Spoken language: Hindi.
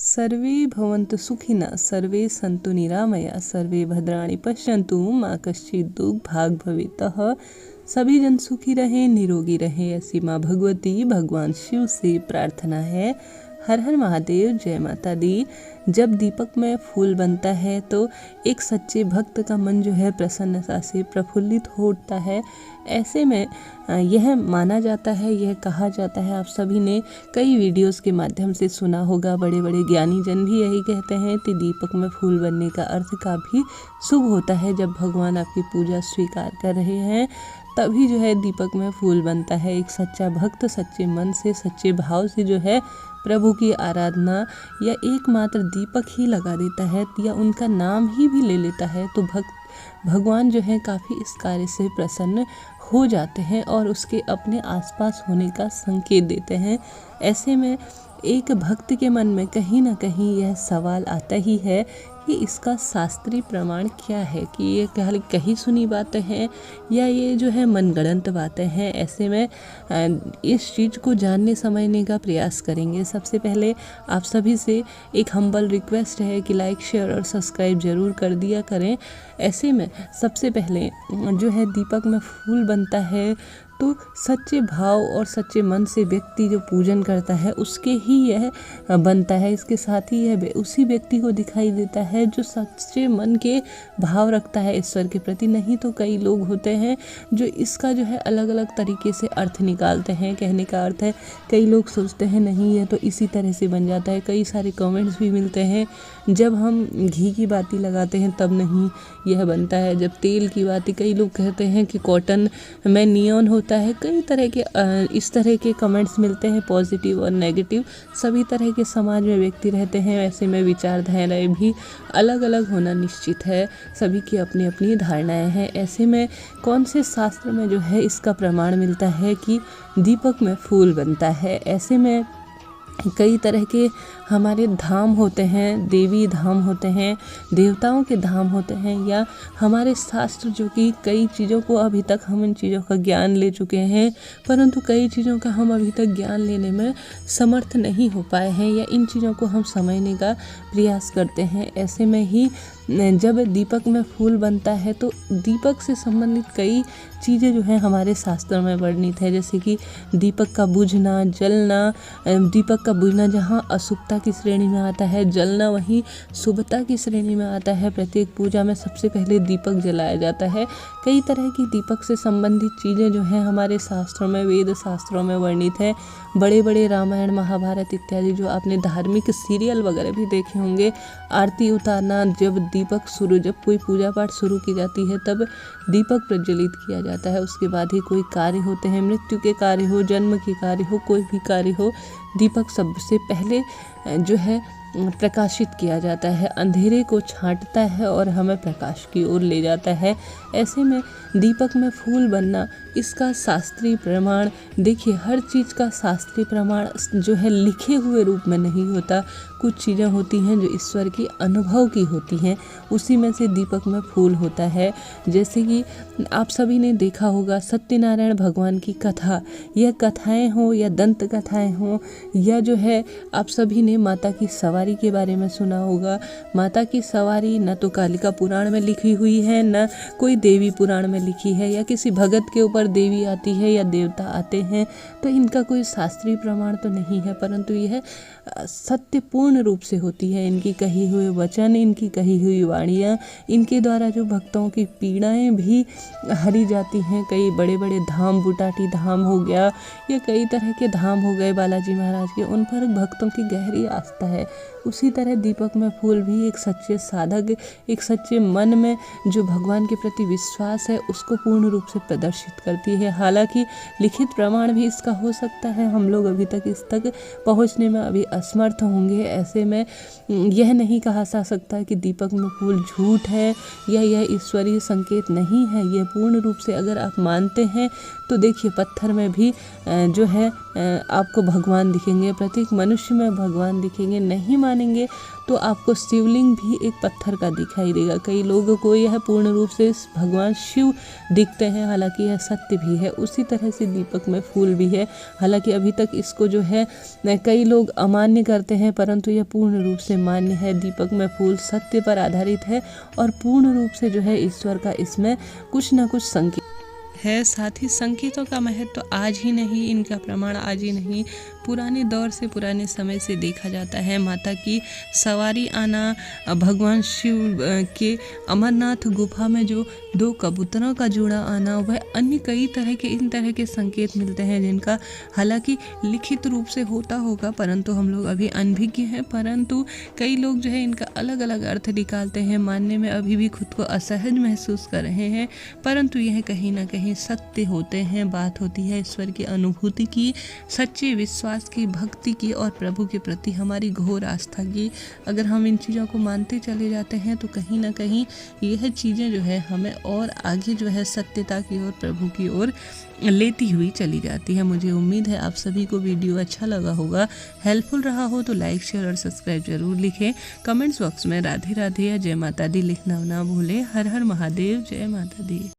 सर्वे भवन्तु सुखिनः, सर्वे सन्तु निरामया, सर्वे भद्राणि पश्यन्तु माँ कश्चित् दुर्भाग् भवेत्। सभी जन सुखी रहें, निरोगी रहें, ऐसी माँ भगवती भगवान शिव से प्रार्थना है। हर हर महादेव, जय माता दी। जब दीपक में फूल बनता है तो एक सच्चे भक्त का मन जो है प्रसन्नता से प्रफुल्लित हो उठता है। ऐसे में यह माना जाता है, यह कहा जाता है, आप सभी ने कई वीडियोस के माध्यम से सुना होगा, बड़े बड़े ज्ञानी जन भी यही कहते हैं कि दीपक में फूल बनने का अर्थ काफ़ी शुभ होता है। जब भगवान आपकी पूजा स्वीकार कर रहे हैं तभी जो है दीपक में फूल बनता है। एक सच्चा भक्त सच्चे मन से, सच्चे भाव से जो है प्रभु की आराधना या एकमात्र दीपक ही लगा देता है या उनका नाम ही भी ले लेता है तो भगवान जो है काफ़ी इस कार्य से प्रसन्न हो जाते हैं और उसके अपने आसपास होने का संकेत देते हैं। ऐसे में एक भक्त के मन में कहीं ना कहीं यह सवाल आता ही है कि इसका शास्त्रीय प्रमाण क्या है, कि ये कहीं सुनी बातें हैं या ये जो है मनगढ़ंत बातें हैं। ऐसे में इस चीज़ को जानने समझने का प्रयास करेंगे। सबसे पहले आप सभी से एक हम्बल रिक्वेस्ट है कि लाइक, शेयर और सब्सक्राइब ज़रूर कर दिया करें। ऐसे में सबसे पहले जो है दीपक में फूल बनता है तो सच्चे भाव और सच्चे मन से व्यक्ति जो पूजन करता है उसके ही यह बनता है। इसके साथ ही यह उसी व्यक्ति को दिखाई देता है जो सच्चे मन के भाव रखता है ईश्वर के प्रति। नहीं तो कई लोग होते हैं जो इसका जो है अलग अलग तरीके से अर्थ निकालते हैं। कहने का अर्थ है, कई लोग सोचते हैं नहीं है तो इसी तरह से बन जाता है। कई सारे कमेंट्स भी मिलते हैं, जब हम घी की बाती लगाते हैं तब नहीं यह बनता है, जब तेल की बाती, कई लोग कहते हैं कि कॉटन में नियॉन होता है। कई तरह के इस तरह के कमेंट्स मिलते हैं, पॉजिटिव और नेगेटिव। सभी तरह के समाज में व्यक्ति रहते हैं, ऐसे में विचारधाराएं भी अलग अलग होना निश्चित है। सभी की अपनी अपनी धारणाएं हैं। ऐसे में कौन से शास्त्र में जो है इसका प्रमाण मिलता है कि दीपक में फूल बनता है। ऐसे में कई तरह के हमारे धाम होते हैं, देवी धाम होते हैं, देवताओं के धाम होते हैं, या हमारे शास्त्र जो कि कई चीज़ों को अभी तक हम इन चीज़ों का ज्ञान ले चुके हैं, परंतु कई चीज़ों का हम अभी तक ज्ञान लेने में समर्थ नहीं हो पाए हैं या इन चीज़ों को हम समझने का प्रयास करते हैं। ऐसे में ही जब दीपक में फूल बनता है तो दीपक से संबंधित कई चीज़ें जो हैं हमारे शास्त्रों में वर्णित है। जैसे कि दीपक का बुझना, जलना, दीपक का बुझना जहाँ अशुभता की श्रेणी में आता है, जलना वहीं शुभता की श्रेणी में आता है। प्रत्येक पूजा में सबसे पहले दीपक जलाया जाता है। कई तरह की दीपक से संबंधित चीज़ें जो हैं हमारे शास्त्रों में, वेद शास्त्रों में वर्णित है। बड़े बड़े रामायण, महाभारत इत्यादि जो आपने धार्मिक सीरियल वगैरह भी देखे होंगे, आरती उतारना, जब कोई पूजा पाठ शुरू की जाती है तब दीपक प्रज्वलित किया जाता है। उसके बाद ही कोई कार्य होते हैं, मृत्यु के कार्य हो, जन्म के कार्य हो, कोई भी कार्य हो, दीपक सबसे पहले जो है प्रकाशित किया जाता है, अंधेरे को छांटता है और हमें प्रकाश की ओर ले जाता है। ऐसे में दीपक में फूल बनना, इसका शास्त्रीय प्रमाण देखिए, हर चीज़ का शास्त्रीय प्रमाण जो है लिखे हुए रूप में नहीं होता। कुछ चीज़ें होती हैं जो ईश्वर की अनुभव की होती हैं, उसी में से दीपक में फूल होता है। जैसे कि आप सभी ने देखा होगा सत्यनारायण भगवान की कथा, यह कथाएं हो या दंत कथाएं हो, या जो है आप सभी ने माता की सवारी के बारे में सुना होगा। माता की सवारी न तो कालिका पुराण में लिखी हुई है, न कोई देवी पुराण में लिखी है, या किसी भगत के ऊपर देवी आती है या देवता आते हैं, तो इनका कोई शास्त्रीय प्रमाण तो नहीं है, परंतु यह सत्यपूर्ण रूप से होती है। इनकी कही हुए वचन, इनकी कही हुई वाणियाँ, इनके द्वारा जो भक्तों की पीड़ाएं भी हरी जाती हैं। कई बड़े बड़े धाम, बुटाटी धाम हो गया या कई तरह के धाम हो गए बालाजी महाराज के, उन पर भक्तों की गहरी आस्था है। उसी तरह दीपक में फूल भी एक सच्चे साधक, एक सच्चे मन में जो भगवान के प्रति विश्वास है उसको पूर्ण रूप से प्रदर्शित करती है। हालांकि लिखित प्रमाण भी इसका हो सकता है, हम लोग अभी तक इस तक पहुंचने में अभी असमर्थ होंगे। ऐसे में यह नहीं कहा जा सकता कि दीपक में फूल झूठ है या यह ईश्वरीय संकेत नहीं है। यह पूर्ण रूप से अगर आप मानते हैं तो देखिए, पत्थर में भी जो है आपको भगवान दिखेंगे, प्रत्येक मनुष्य में भगवान दिखेंगे। नहीं मानेंगे तो आपको शिवलिंग भी एक पत्थर का दिखाई देगा। कई लोगों को यह पूर्ण रूप से भगवान शिव दिखते हैं, हालांकि यह सत्य भी है। उसी तरह से दीपक में फूल भी है, हालांकि अभी तक इसको जो है कई लोग अमान्य करते हैं, परंतु यह पूर्ण रूप से मान्य है। दीपक में फूल सत्य पर आधारित है और पूर्ण रूप से जो है ईश्वर का इसमें कुछ ना कुछ संकेत है। साथ ही संकेतों का महत्व तो आज ही नहीं, इनका प्रमाण आज ही नहीं, पुराने दौर से, पुराने समय से देखा जाता है। माता की सवारी आना, भगवान शिव के अमरनाथ गुफा में जो 2 कबूतरों का जोड़ा आना, वह अन्य कई तरह के इन तरह के संकेत मिलते हैं जिनका हालांकि लिखित रूप से होता होगा, परंतु हम लोग अभी अनभिज्ञ हैं। परंतु कई लोग जो है इनका अलग अलग अर्थ निकालते हैं, मानने में अभी भी खुद को असहज महसूस कर रहे हैं, परंतु यह कहीं ना कहीं सत्य होते हैं। बात होती है ईश्वर की अनुभूति की, सच्चे विश्वास की, भक्ति की और प्रभु के प्रति हमारी घोर आस्था की। अगर हम इन चीज़ों को मानते चले जाते हैं तो कहीं ना कहीं यह चीज़ें जो है हमें और आगे जो है सत्यता की ओर, प्रभु की ओर लेती हुई चली जाती है। मुझे उम्मीद है आप सभी को वीडियो अच्छा लगा होगा, हेल्पफुल रहा हो तो लाइक, शेयर और सब्सक्राइब जरूर लिखें। कमेंट्स बॉक्स में राधे राधे या जय माता दी लिखना ना भूलें। हर हर महादेव, जय माता दी।